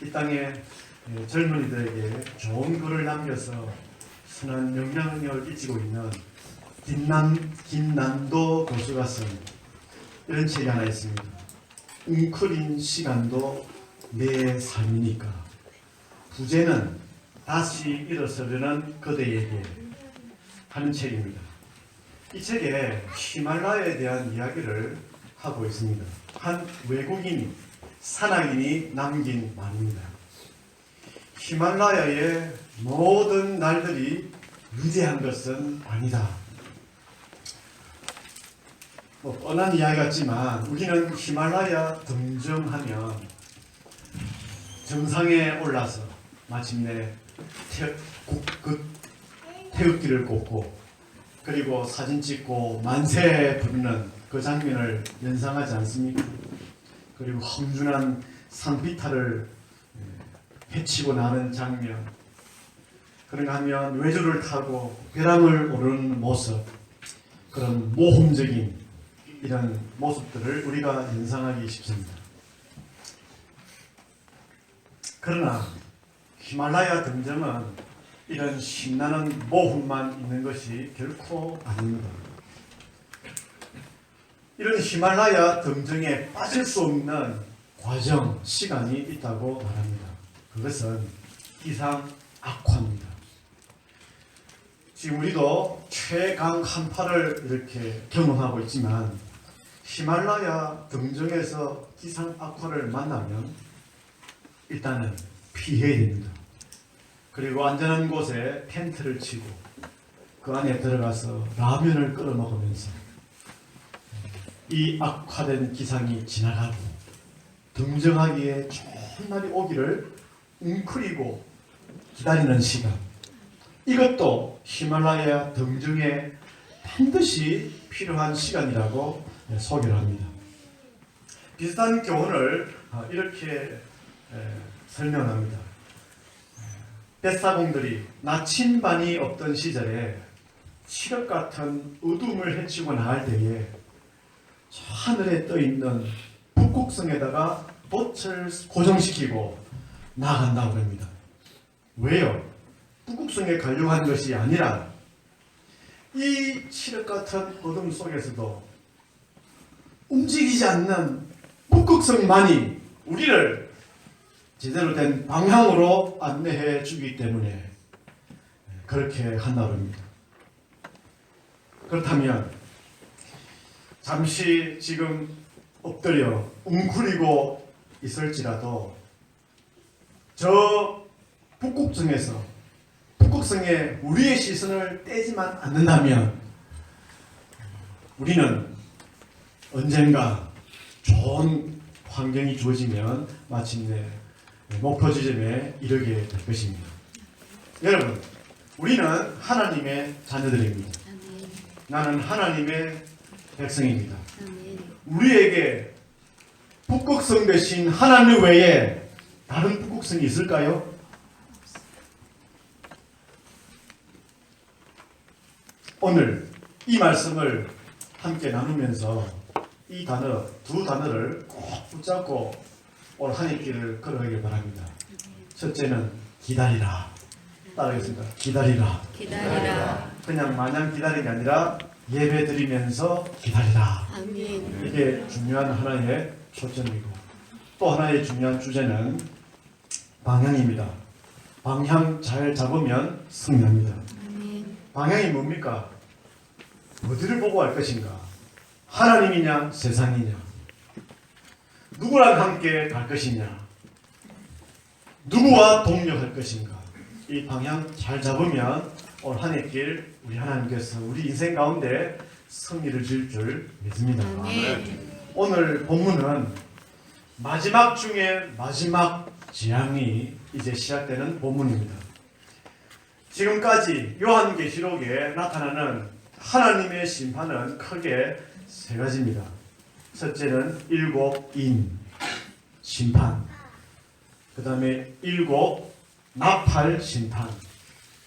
이 땅에 젊은이들에게 좋은 글을 남겨서 선한 영향력을 끼치고 있는 김남도 교수가 쓴 이런 책이 하나 있습니다. 웅크린 시간도 내 삶이니까. 부제는 다시 일어서려는 그대에게 하는 책입니다. 이 책에 히말라야에 대한 이야기를 하고 있습니다. 한 외국인이, 산악인이 남긴 말입니다. 히말라야의 모든 날들이 위대한 것은 아니다. 뻔한 이야기 같지만 우리는 히말라야 등정하면 정상에 올라서 마침내 태극기를 꽂고 그리고 사진 찍고 만세 부르는 그 장면을 연상하지 않습니까? 그리고 험준한 산비탈을 헤치고 나는 장면, 그런가 하면 외조를 타고 벼랑을 오르는 모습, 그런 모험적인 이런 모습들을 우리가 연상하기 쉽습니다. 그러나 히말라야 등정은 이런 신나는 모험만 있는 것이 결코 아닙니다. 이런 히말라야 등정에 빠질 수 없는 과정, 시간이 있다고 말합니다. 그것은 기상 악화입니다. 지금 우리도 최강 한파를 이렇게 경험하고 있지만 히말라야 등정에서 기상 악화를 만나면 일단은 피해야 됩니다. 그리고 안전한 곳에 텐트를 치고 그 안에 들어가서 라면을 끓여 먹으면서 이 악화된 기상이 지나가고 등정하기에 좋은 날이 오기를 웅크리고 기다리는 시간, 이것도 히말라야 등정에 반드시 필요한 시간이라고 소개를 합니다. 비슷한 교훈을 이렇게 설명합니다. 뱃사공들이 나침반이 없던 시절에 칠흑 같은 어둠을 헤치고 나갈 때에 저 하늘에 떠있는 북극성에다가 돛을 고정시키고 나간다고 합니다. 왜요? 북극성에 가려고 한 것이 아니라 이 칠흑 같은 어둠 속에서도 움직이지 않는 북극성만이 우리를 제대로 된 방향으로 안내해 주기 때문에 그렇게 한다고 합니다. 그렇다면 잠시 지금 엎드려 웅크리고 있을지라도 저 북극성에 우리의 시선을 떼지만 않는다면 우리는 언젠가 좋은 환경이 주어지면 마침내 목표 지점에 이르게 될 것입니다. 여러분, 우리는 하나님의 자녀들입니다. 나는 하나님의 백성입니다. 우리에게 북극성 대신 하나님 외에 다른 북극성이 있을까요? 오늘 이 말씀을 함께 나누면서 이 단어, 두 단어를 꼭 붙잡고 올 한 해 길을 걸어가길 바랍니다. 첫째는 기다리라. 따라하겠습니다. 기다리라. 기다리라. 그냥 마냥 기다리는 게 아니라 예배 드리면서 기다리라. 아멘. 이게 중요한 하나의 초점이고, 또 하나의 중요한 주제는 방향입니다. 방향 잘 잡으면 승리합니다. 아멘. 방향이 뭡니까? 어디를 보고 할 것인가? 하나님이냐 세상이냐? 누구랑 함께 갈 것이냐? 누구와 동력할 것인가? 이 방향 잘 잡으면 올 한 해 길 우리 하나님께서 우리 인생 가운데 승리를 줄 줄 믿습니다. 아멘. 오늘 본문은 마지막 중에 마지막 재앙이 이제 시작되는 본문입니다. 지금까지 요한계시록에 나타나는 하나님의 심판은 크게 세 가지입니다. 첫째는 일곱 인 심판, 그 다음에 일곱 나팔 심판,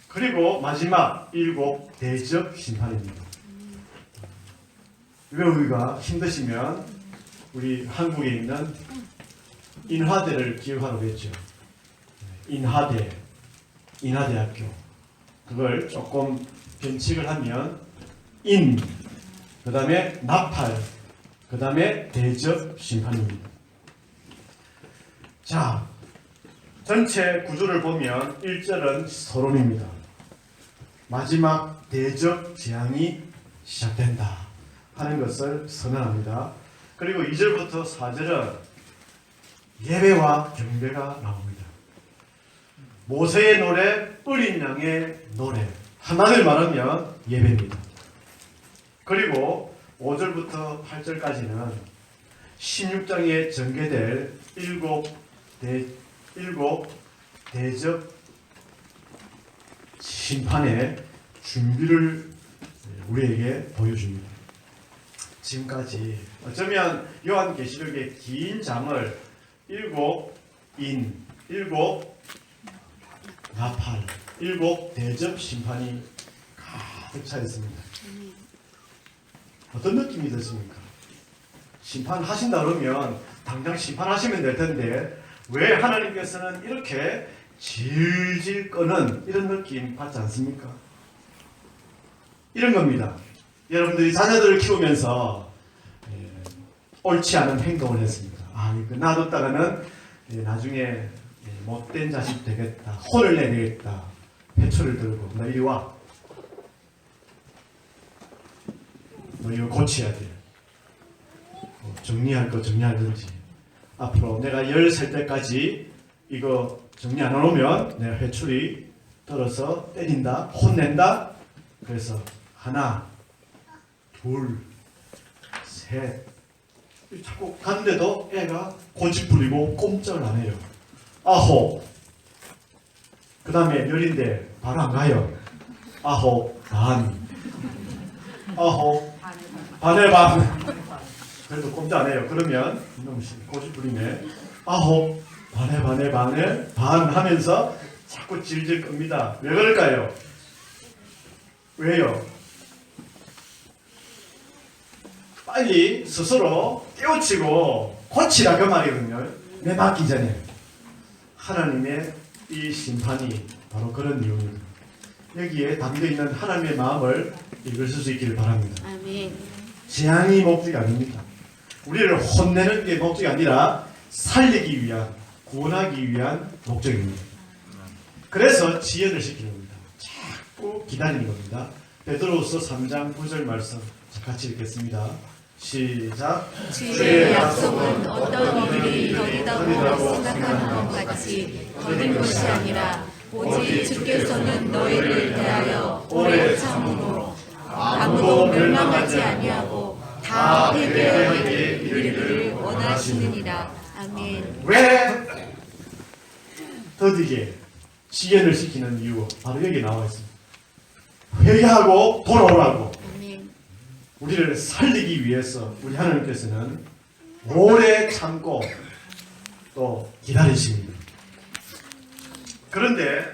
그리고 마지막 일곱 대적 심판입니다. 외우기가 힘드시면 우리 한국에 있는 인화대를 기억하라고 했죠. 인하대학교. 그걸 조금 변칙을 하면 그 다음에 나팔, 그 다음에 대접 심판입니다. 자, 전체 구조를 보면 1절은 서론입니다. 마지막 대접 재앙이 시작된다 하는 것을 선언합니다. 그리고 2절부터 4절은 예배와 경배가 나옵니다. 모세의 노래, 어린 양의 노래, 한마디로 말하면 예배입니다. 그리고 5절부터 8절까지는 16장에 전개될 일곱 대접 심판의 준비를 우리에게 보여줍니다. 지금까지 어쩌면 요한계시록의 긴 장을 일곱 나팔, 일곱 대접 심판이 가득 차 있습니다. 어떤 느낌이 드십니까? 심판하신다 그러면 당장 심판하시면 될 텐데 왜 하나님께서는 이렇게 질질 끄는 이런 느낌 받지 않습니까? 이런 겁니다. 여러분들이 자녀들을 키우면서 옳지 않은 행동을 했습니다. 이거 놔뒀다가는 나중에 못된 자식 되겠다, 혼을 내겠다, 회초를 들고 너 이리 와, 너 이거 고쳐야 돼. 정리할 거 정리하든지, 앞으로 내가 10살 때까지 이거 정리 안 해놓으면 내가 회초리 떨어서 때린다, 혼낸다. 그래서 하나, 둘, 셋, 자꾸 갔는데도 애가 고집 부리고 꼼짝을 안 해요. 아홉, 그 다음에 열인데 바로 안 가요. 아홉 반, 아홉 반에 반, 그래도 꼼짝 안 해요. 그러면 너무 고집 부리네. 아홉 반에 반 하면서 자꾸 질질 끕니다. 왜 그럴까요? 왜요? 빨리 스스로 깨우치고 고치라 그 말이거든요. 내 맞기 전에. 하나님의 이 심판이 바로 그런 이유입니다. 여기에 담겨있는 하나님의 마음을 읽으실 수 있기를 바랍니다. 아멘. 재앙이 목적이 아닙니다. 우리를 혼내는 게 목적이 아니라 살리기 위한, 구원하기 위한 목적입니다. 그래서 지연을 시키는 겁니다. 자꾸 기다리는 겁니다. 베드로후서 3장 9절 말씀 같이 읽겠습니다. 시작. 주의 약속은 어떤 이들이 더디다고 생각하는 것 같이 더딘 것이 아니라 오직 주께서는 너희를 대하여 오래 참으로 아무도 멸망하지 아니하고 다 회개하게 이르기를 원하시느니라. 아멘. 왜 더디게 지연을 시키는 이유 바로 여기 나와 있습니다. 회개하고 돌아오라고. 아멘. 우리를 살리기 위해서 우리 하나님께서는 오래 참고 또 기다리십니다. 그런데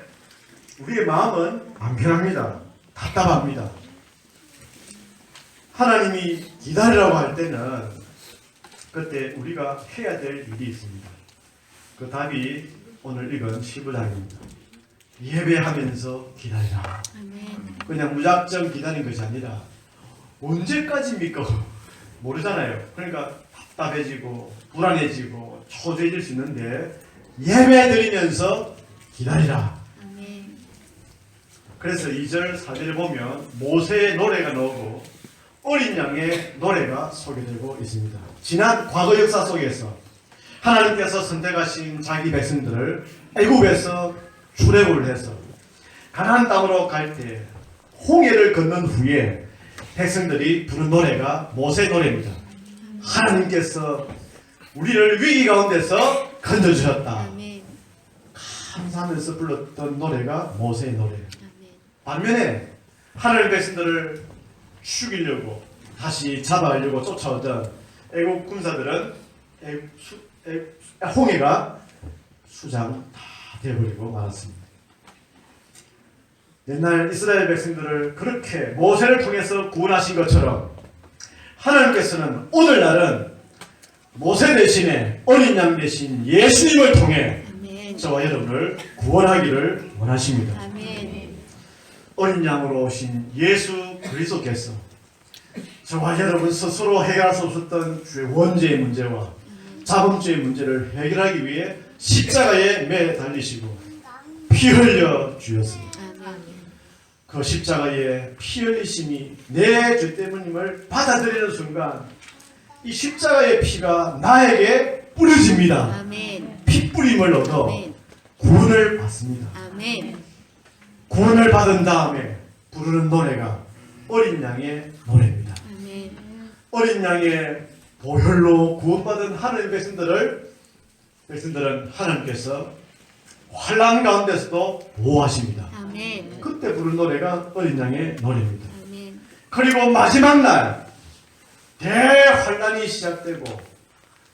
우리의 마음은 안 편합니다. 답답합니다. 하나님이 기다리라고 할 때는 그때 우리가 해야 될 일이 있습니다. 그 답이 오늘 읽은 15장입니다. 예배하면서 기다리라. 아멘. 그냥 무작정 기다리는 것이 아니라 언제까지입니까? 모르잖아요. 그러니까 답답해지고 불안해지고 초조해질 수 있는데 예배 드리면서 기다리라. 아멘. 그래서 2절 4절에 보면 모세의 노래가 나오고 어린 양의 노래가 소개되고 있습니다. 지난 과거 역사 속에서 하나님께서 선택하신 자기 백성들을 애굽에서 출애굽을 해서 가나안 땅으로 갈 때 홍해를 건넌 후에 백성들이 부른 노래가 모세 노래입니다. 하나님께서 우리를 위기 가운데서 건져주셨다. 아멘. 감사하면서 불렀던 노래가 모세의 노래. 아멘. 반면에 하나님 백성들을 죽이려고 다시 잡아가려고 쫓아오던 애국 군사들은 홍해가 수장 다 되어버리고 말았습니다. 옛날 이스라엘 백성들을 그렇게 모세를 통해서 구원하신 것처럼 하나님께서는 오늘날은 모세 대신에 어린 양 대신 예수님을 통해 아멘. 저와 여러분을 구원하기를 원하십니다. 아멘. 어린 양으로 오신 예수 그리스도께서 저와 여러분 스스로 해결할 수 없었던 죄 원죄의 문제와 자범죄의 문제를 해결하기 위해 십자가에 매 달리시고 피 흘려 주셨습니다. 아멘. 그 십자가의 피 흘리심이 내 죄 때문임을 받아들이는 순간 이 십자가의 피가 나에게 뿌려집니다. 아멘. 피 뿌림을 얻어 아멘. 구원을 받습니다. 아멘. 구원을 받은 다음에 부르는 노래가 어린 양의 노래입니다. 아멘. 어린 양의 보혈로 구원받은 하나님의 백성들은 하나님께서 환난 가운데서도 보호하십니다. 아멘. 그때 부른 노래가 어린 양의 노래입니다. 아멘. 그리고 마지막 날 대환난이 시작되고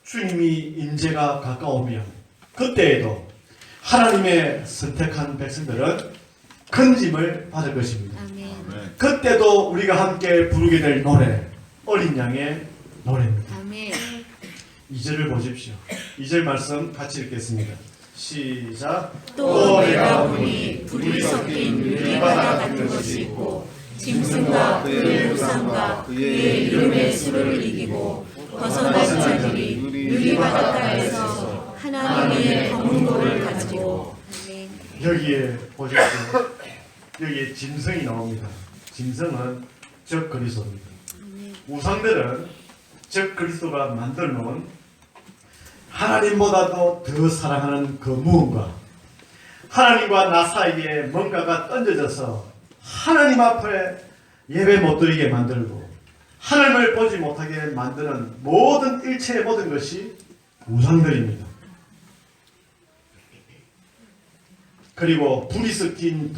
주님이 임재가 가까우면 그때에도 하나님의 선택한 백성들은 건짐을 받을 것입니다. 아멘. 그때도 우리가 함께 부르게 될 노래 어린 양의 노래입니다. 아멘. 2절을 보십시오. 2절 말씀 같이 읽겠습니다. 시작. 또 내가 보니 불이 섞인 유리바다 같은 것이 있고 짐승과 그의 우상과 그의 이름의 수를 이기고 벗어난 자들이 유리바닷가에서 하나님의 검은 돌을 가지고 아멘. 여기에 보십시오. 여기에 짐승이 나옵니다. 짐승은 적 그리스도입니다. 아멘. 우상들은 적 그리스도가 만들어 놓은 하나님보다도 더 사랑하는 그 무언가, 하나님과 나 사이에 뭔가가 던져져서 하나님 앞에 예배 못 드리게 만들고 하나님을 보지 못하게 만드는 모든 일체의 모든 것이 우상들입니다. 그리고 불이 섞인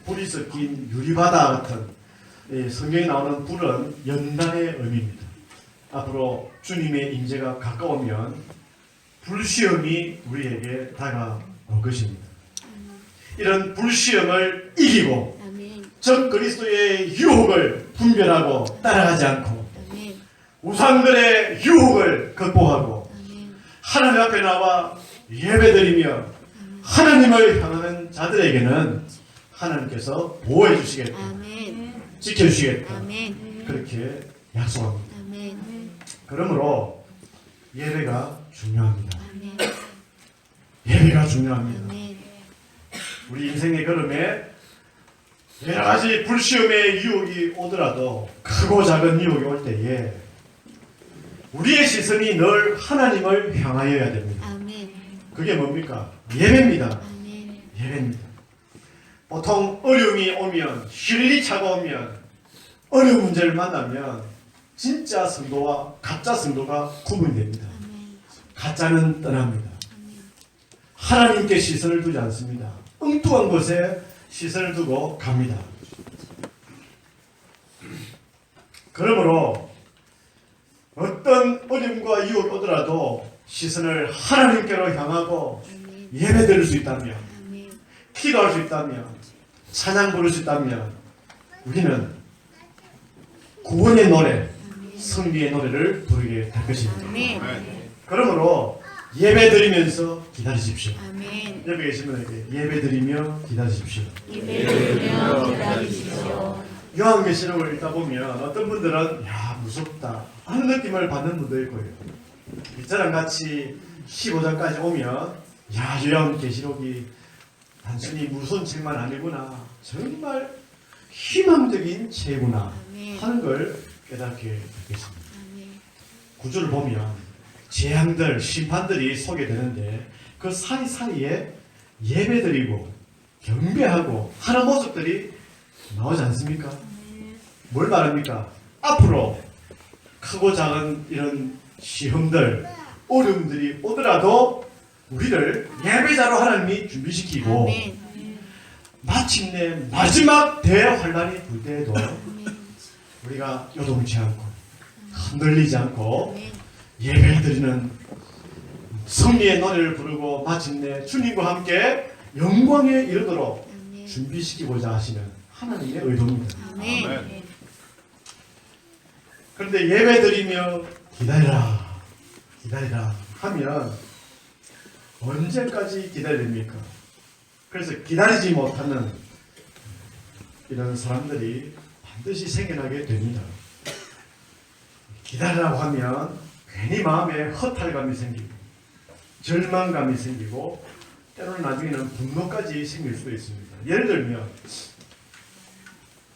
불이 섞인 유리바다 같은 성경에 나오는 불은 연단의 의미입니다. 앞으로 주님의 임재가 가까우면 불시험이 우리에게 다가올 것입니다. 이런 불시험을 이기고 아멘. 적 그리스도의 유혹을 분별하고 따라가지 않고 아멘. 우상들의 유혹을 극복하고 아멘. 하나님 앞에 나와 예배드리며 하나님을 향하는 자들에게는 하나님께서 보호해 주시겠다, 아멘. 지켜주시겠다, 아멘. 그렇게 약속합니다. 아멘. 그러므로 예배가 중요합니다. 아멘. 예배가 중요합니다. 아멘. 우리 인생의 걸음에 여러 가지 불시험의 유혹이 오더라도 크고 작은 유혹이 올 때에 우리의 시선이 늘 하나님을 향하여야 됩니다. 아멘. 그게 뭡니까? 예배입니다. 아멘. 예배입니다. 보통 어려움이 오면, 힐리차가 오면, 어려운 문제를 만나면 진짜 성도와 가짜 성도가 구분됩니다. 아멘. 가짜는 떠납니다. 아멘. 하나님께 시선을 두지 않습니다. 엉뚱한 곳에 시선을 두고 갑니다. 그러므로 어떤 어려움과 유혹이 오더라도 시선을 하나님께로 향하고 아멘. 예배 드릴 수 있다면, 아멘. 기도할 수 있다면, 찬양 부를 수 있다면 우리는 구원의 노래, 승리의 노래를 부르게 될 것입니다. 아멘. 그러므로 예배 드리면서 기다리십시오. 아멘. 옆에 계신 분에게 예배 드리며 기다리십시오. 예배드리며 기다리십시오. 요한계시록을 읽다 보면 어떤 분들은 야 무섭다 하는 느낌을 받는 분도 있고요. 저랑 같이 15장까지 오면 야 요한계시록이 단순히 무서운 책만 아니구나, 정말 희망적인 책이구나 아멘. 하는 걸 깨닫게 되겠습니다. 아멘. 구절을 보면 재앙들, 심판들이 소개되는데 그 사이사이에 예배드리고 경배하고 하는 모습들이 나오지 않습니까? 뭘 말합니까? 앞으로 크고 작은 이런 시험들, 어려움들이 오더라도 우리를 예배자로 하나님이 준비시키고 아멘. 마침내 마지막 대환란이 불 때에도 아멘. 우리가 요동치 않고 흔들리지 않고 아멘. 예배드리는 승리의 노래를 부르고 마침내 주님과 함께 영광에 이르도록 아멘. 준비시키고자 하시는 하나님의 의도입니다. 아멘. 그런데 예배드리며 기다리라 하면 언제까지 기다려야 됩니까? 그래서 기다리지 못하는 이런 사람들이 반드시 생겨나게 됩니다. 기다리라고 하면 괜히 마음에 허탈감이 생기고 절망감이 생기고 때로는 나중에는 분노까지 생길 수도 있습니다. 예를 들면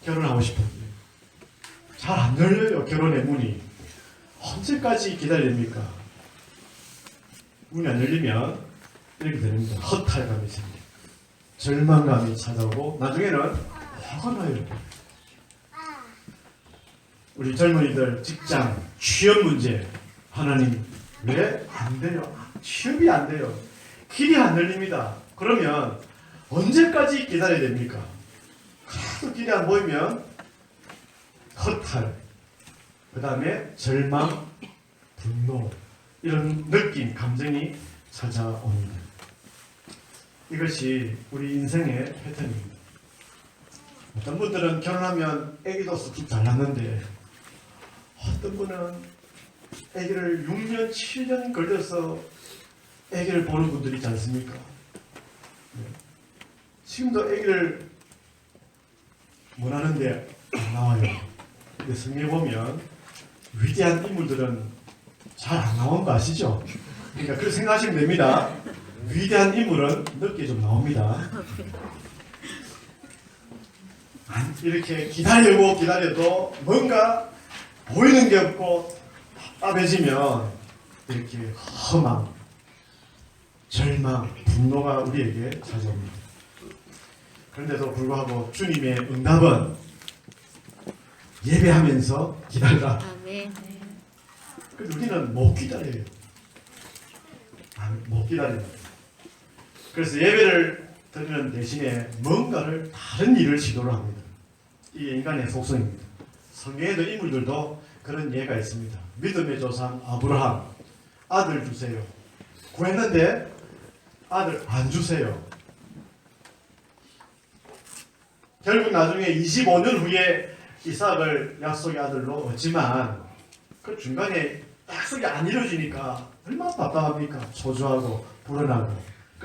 결혼하고 싶은데 잘 안 열려요. 결혼의 문이. 언제까지 기다려야 됩니까? 문이 안 열리면 이렇게 됩니다. 허탈감이 생기고 절망감이 찾아오고 나중에는 화가 나요. 우리 젊은이들 직장, 취업 문제 하나님 왜 안 돼요? 취업이 안 돼요. 길이 안 열립니다. 그러면 언제까지 기다려야 됩니까? 계속 길이 안 보이면 허탈, 그 다음에 절망, 분노 이런 느낌, 감정이 찾아옵니다. 이것이 우리 인생의 패턴입니다. 어떤 분들은 결혼하면 아기도 쑥쑥 잘 낳는데 어떤 분은 아기를 6년, 7년 걸려서 아기를 보는 분들이 있지 않습니까? 네. 지금도 아기를 원하는데 안 나와요. 근데 성경에 보면 위대한 인물들은 잘 안 나온 거 아시죠? 그러니까 그렇게 생각하시면 됩니다. 위대한 인물은 늦게 좀 나옵니다. 이렇게 기다려도 뭔가 보이는 게 없고 답답해지면 이렇게 허망, 절망, 분노가 우리에게 찾아옵니다. 그런데도 불구하고 주님의 응답은 예배하면서 기다리라. 아멘. 그래서 우리는 못 기다려요. 못 기다려요. 그래서 예배를 드리는 대신에 뭔가를 다른 일을 시도를 합니다. 이게 인간의 속성입니다. 성경에도 인물들도 그런 예가 있습니다. 믿음의 조상 아브라함, 아들 주세요. 구했는데 아들 안 주세요. 결국 나중에 25년 후에 이삭을 약속의 아들로 얻지만 그 중간에 약속이 안 이루어지니까 얼마나 답답합니까? 초조하고 불안하고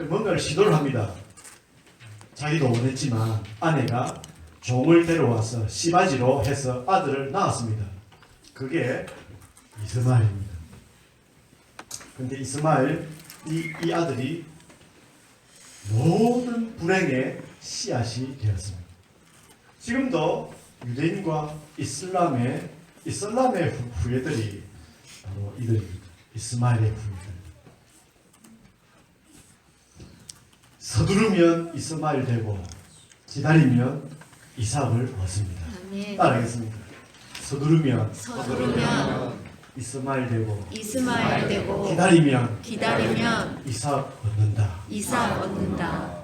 뭔가를 시도를 합니다. 자기도 원했지만 아내가 종을 데려와서 씨바지로 해서 아들을 낳았습니다. 그게 이스마엘입니다. 그런데 이스마엘 이 아들이 모든 불행의 씨앗이 되었습니다. 지금도 유대인과 이슬람의 후예들이 바로 이들입니다. 이스마엘의 후예들. 서두르면 이스마엘 되고 기다리면 이삭을 얻습니다. 아멘. 따라하겠습니다. 서두르면 서두르면 이스마엘 되고 기다리면 이삭 얻는다. 이삭 얻는다.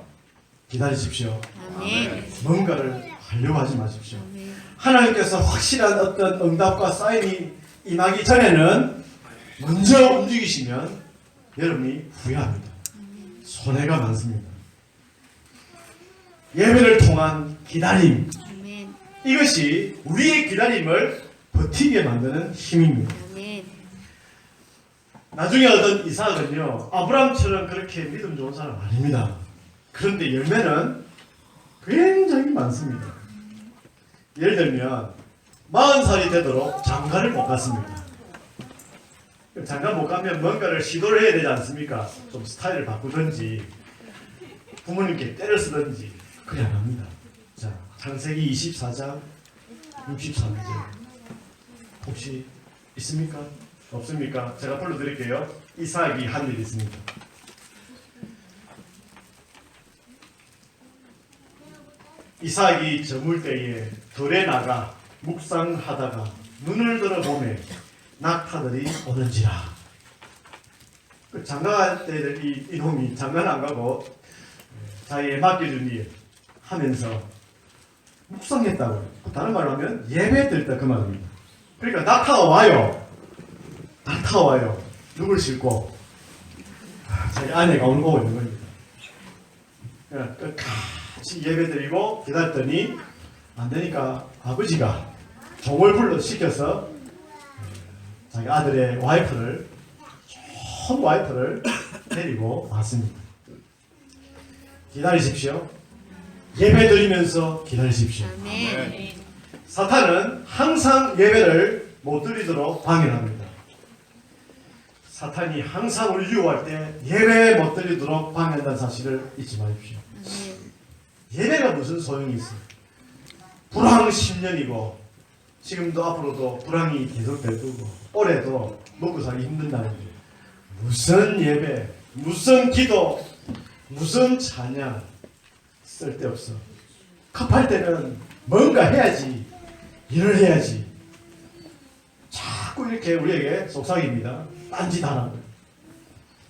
기다리십시오. 아멘. 뭔가를 하려고 하지 마십시오. 아멘. 하나님께서 확실한 어떤 응답과 사인이 임하기 전에는 먼저 움직이시면 여러분이 후회합니다. 손해가 많습니다. 예배를 통한 기다림, 아멘. 이것이 우리의 기다림을 버티게 만드는 힘입니다. 아멘. 나중에 얻은 이삭은요, 아브라함처럼 그렇게 믿음 좋은 사람 아닙니다. 그런데 열매는 굉장히 많습니다. 예를 들면 40살이 되도록 장가를 못 갔습니다. 장가 못 가면 뭔가를 시도를 해야 되지 않습니까? 좀 스타일을 바꾸든지 부모님께 때를 쓰든지 그래 안 합니다. 자, 창세기 24장 63절 혹시 있습니까? 없습니까? 제가 불러드릴게요. 이삭이 한 일이 있습니다. 이삭이 저물 때에 들에 나가 묵상하다가 눈을 들어보매 낙타들이 오는지라. 그 장가갈 때 이놈이 장가는 안 가고 자기의 맡겨준 일 하면서 묵상했다고요. 다른 말로 하면 예배 드릴 때 그 말입니다. 그러니까 낙타가 와요. 누굴 싣고? 자기 아내가 오고 있는 겁니다. 그러니까 끝까지 예배 드리고 기다렸더니 안 되니까 아버지가 종을 불러 시켜서 자기 아들의 와이프를, 좋은 와이프를 데리고 왔습니다. 기다리십시오. 예배 드리면서 기다리십시오. 아멘. 사탄은 항상 예배를 못 드리도록 방해합니다. 사탄이 항상 우리 유혹할 때 예배 못 드리도록 방해한다는 사실을 잊지 마십시오. 예배가 무슨 소용이 있어요? 불황 10년이고 지금도 앞으로도 불황이 계속될 거고 올해도 먹고 살기 힘든다는데 무슨 예배, 무슨 기도, 무슨 찬양 쓸데없어. 급할 때는 뭔가 해야지, 일을 해야지. 자꾸 이렇게 우리에게 속삭입니다. 딴짓하라고.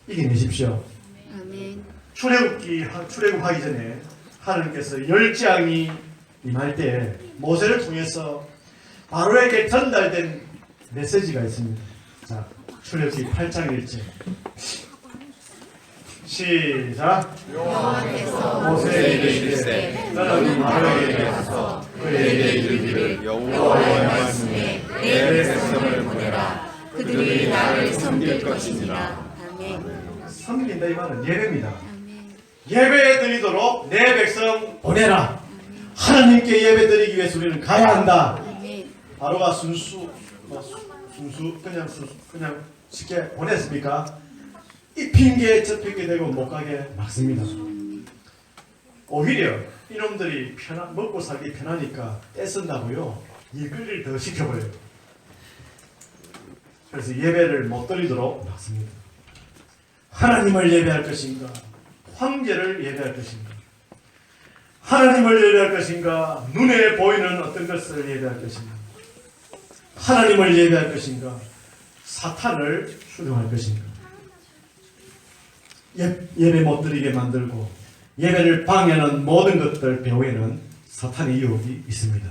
이겨내십시오. 아멘. 출애굽하기 전에 하나님께서 열장이 임할 때 모세를 통해서 바로에게 전달된 메시지가 있습니다. 자, 출애굽기 8장 1절 시작. 여호와께서 모세에게 이르시되 너는 바로에게 가서 그에게 이르기를 여호와의 말씀에 내 백성을 보내라. 그들이 나를 섬길 것이니라. 아멘. 섬긴다 이 말은 예배입니다. 아멘. 예배 드리도록 내 백성 보내라. 하나님께 예배 드리기 위해서 우리는 가야 한다. 아멘. 바로가 그냥 쉽게 보냈습니까? 이 핑계 저 핑계 대고 못 가게 막습니다. 오히려 이놈들이 먹고 살기 편하니까 떼쓴다고요. 일거리를 더 시켜버려요. 그래서 예배를 못 드리도록 막습니다. 하나님을 예배할 것인가? 황제를 예배할 것인가? 하나님을 예배할 것인가? 눈에 보이는 어떤 것을 예배할 것인가? 하나님을 예배할 것인가? 사탄을 수용할 것인가? 예배 못 드리게 만들고 예배를 방해하는 모든 것들 배후에는 사탄의 유혹이 있습니다.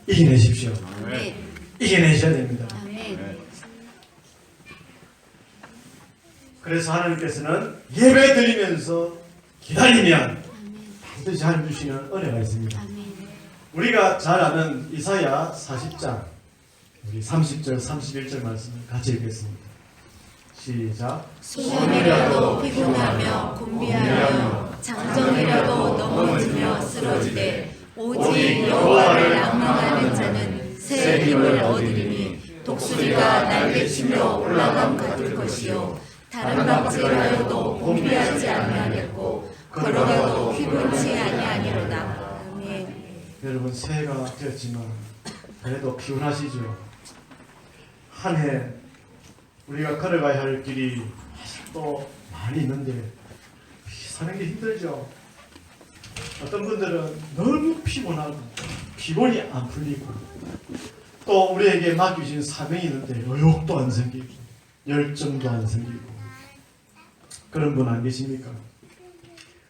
이겨내십시오. 아멘. 이겨내셔야 됩니다. 아멘. 그래서 하나님께서는 예배 드리면서 기다리면 반드시 하나님 주시는 은혜가 있습니다. 아멘. 우리가 잘 아는 이사야 40장 우리 30절 31절 말씀을 같이 읽겠습니다. 시작. 소년이라도 피곤하며 곤비하며 장정이라도 넘어지며 쓰러지되 오직 여호와를 낭망하는 자는 새 힘을 얻으리니 독수리가 날개치며 올라감 같을 것이요 다른 박질하여도 곤비하지 아니하겠고 걸어가도 피곤치 아니하니로다. 아멘. 여러분 새해가 되었지만 그래도 피곤하시죠? 한 해 우리가 걸어가야 할 길이 아직도 많이 있는데 사는 게 힘들죠. 어떤 분들은 너무 피곤하고 피곤이 안 풀리고 또 우리에게 맡겨진 사명이 있는데 의욕도 안 생기고 열정도 안 생기고 그런 분 안 계십니까?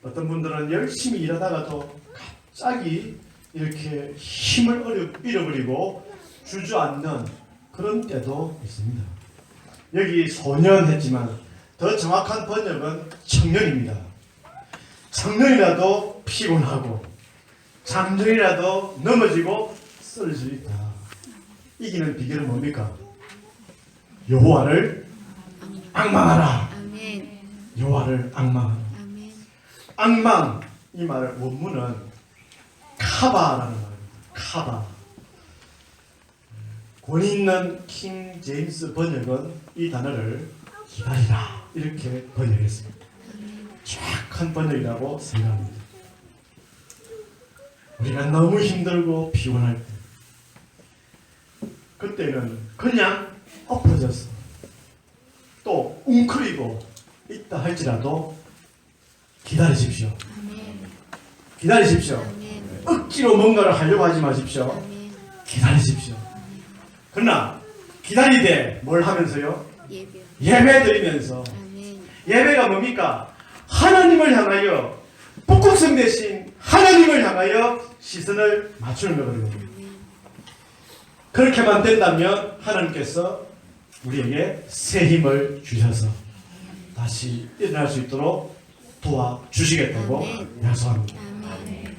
어떤 분들은 열심히 일하다가도 갑자기 이렇게 힘을 잃어버리고 주저앉는 그런 때도 있습니다. 여기 소년 했지만 더 정확한 번역은 청년입니다. 청년이라도 피곤하고 장년이라도 넘어지고 쓰러질 수 있다. 이기는 비결은 뭡니까? 여호와를 앙망하라. 아멘. 여호와를 앙망하라. 아멘. 앙망 이 말을 원문은 카바라는 말입니다. 카바. 권위 있는 킹 제임스 번역은 이 단어를 기다리라 이렇게 번역했습니다. 정확한 번역이라고 생각합니다. 우리가 너무 힘들고 피곤할 때 그때는 그냥 엎어졌어. 또 웅크리고 있다 할지라도 기다리십시오. 아멘. 기다리십시오. 아멘. 억지로 뭔가를 하려고 하지 마십시오. 아멘. 기다리십시오. 그러나 기다리되 뭘 하면서요? 예배. 예배 드리면서. 아멘. 예배가 뭡니까? 하나님을 향하여 북극성 대신 하나님을 향하여 시선을 맞추는 거거든요. 그렇게만 된다면 하나님께서 우리에게 새 힘을 주셔서 다시 일어날 수 있도록 도와주시겠다고 아멘. 약속합니다. 아멘.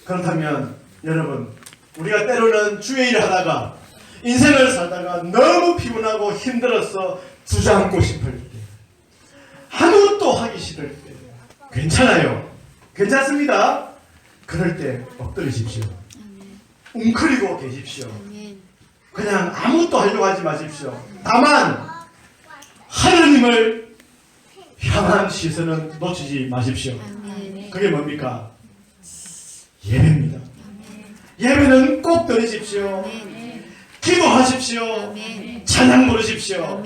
그렇다면 여러분 우리가 때로는 주의 일을 하다가 인생을 살다가 너무 피곤하고 힘들어서 주저앉고 싶을 때, 아무것도 하기 싫을 때, 괜찮아요. 괜찮습니다. 그럴 때 엎드리십시오. 웅크리고 계십시오. 그냥 아무것도 하려고 하지 마십시오. 다만 하느님을 향한 시선은 놓치지 마십시오. 그게 뭡니까? 예배입니다. 예배는 꼭 드리십시오. 기도하십시오. 찬양 부르십시오.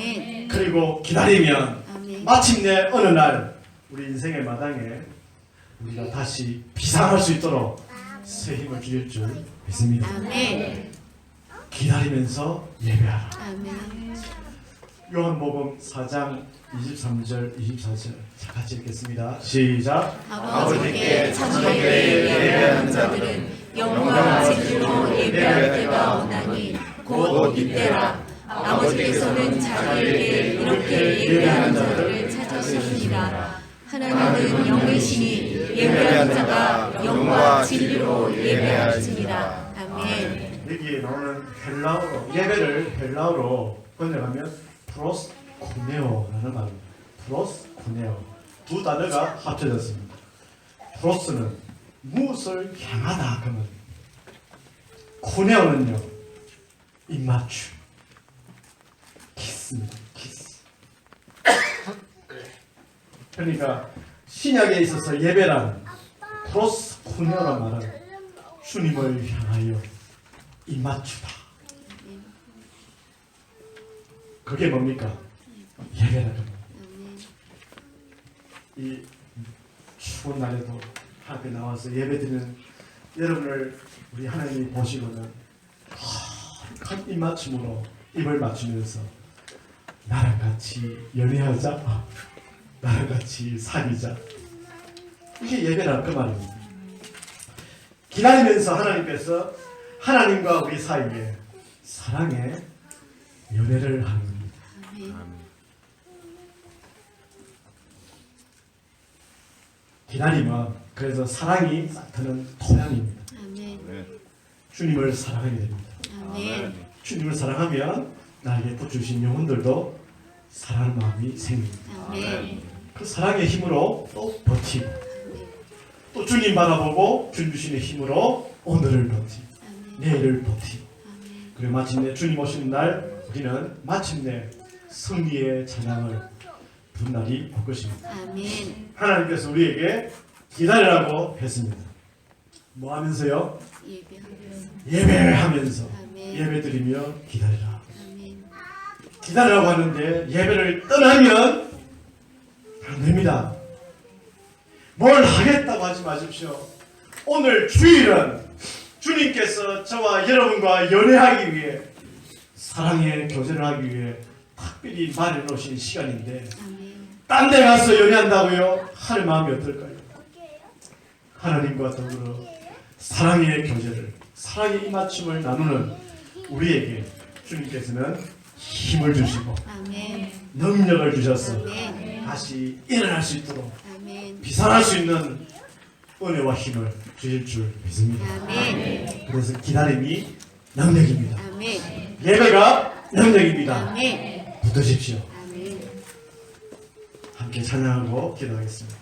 그리고 기다리면 마침내 어느 날 우리 인생의 마당에 우리가 다시 비상할 수 있도록 새 힘을 주실 줄 믿습니다. 기다리면서 예배하라. 요한복음 4장 23절 24절 같이 읽겠습니다. 시작. 아버지께 참되게 예배하는 자들은 영과 진리로 예배할 때가 오나니 곧 이때라. 아버지께서는 자기에게 이렇게 예배하는 자들을 찾으셨느니라. 하나님은 영이시니 예배하는 자가 영과 진리로 예배할지니라. 아멘. 여기에 나오는 헬라어로 예배를 헬라어로 번역하면 프로스코네오라는 말입니다. 프로스코네오 두 단어가 합쳐졌습니다. 프로스는 무엇을 향하다 그러면 코네오는요 입맞춤 키스입니다. 키스. 그러니까 신약에 있어서 예배란 프로스코네오란 말은 주님을 향하여 입맞추다. 그게 뭡니까? 예배라는 겁니다. 이 추운 날에도 앞에 나와서 예배드리는 여러분을 우리 하나님이 보시고는 큰 입맞춤으로 입을 맞추면서 나랑 같이 연애하자, 나랑 같이 사귀자. 이게 예배라는 그 말입니다. 기다리면서 하나님께서 하나님과 우리 사이에 사랑의 연애를 하는 겁니다. 기다리면 그래서 사랑이 쌓트는 토양입니다. 주님을 사랑하게 됩니다. 주님을 사랑하면 나에게 또 주신 영혼들도 사랑하는 마음이 생깁니다. 그 사랑의 힘으로 또 버티고 또 주님 바라보고 주님 주시는 힘으로 오늘을 버티고 내일을 버티고 그리고 마침내 주님 오시는 날 우리는 마침내 승리의 찬양을 부른 날이 올 것입니다. 하나님께서 우리에게 기다리라고 했습니다. 뭐 하면서요? 예배하면서 예배드리며 기다리라. 기다리라고 하는데 예배를 떠나면 안 됩니다. 뭘 하겠다고 하지 마십시오. 오늘 주일은 주님께서 저와 여러분과 연애하기 위해 사랑의 교제를 하기 위해 특별히 마련해 놓으신 시간인데 딴 데 가서 연애한다고요? 할 마음이 어떨까요? 하나님과 더불어 사랑의 교제를 사랑의 입맞춤을 나누는 우리에게 주님께서는 힘을 주시고 능력을 주셔서 다시 일어날 수 있도록 비상할 수 있는 은혜와 힘을 주실 줄 믿습니다. 그래서 기다림이 능력입니다. 예배가 능력입니다. 붙으십시오. 함께 찬양하고 기도하겠습니다.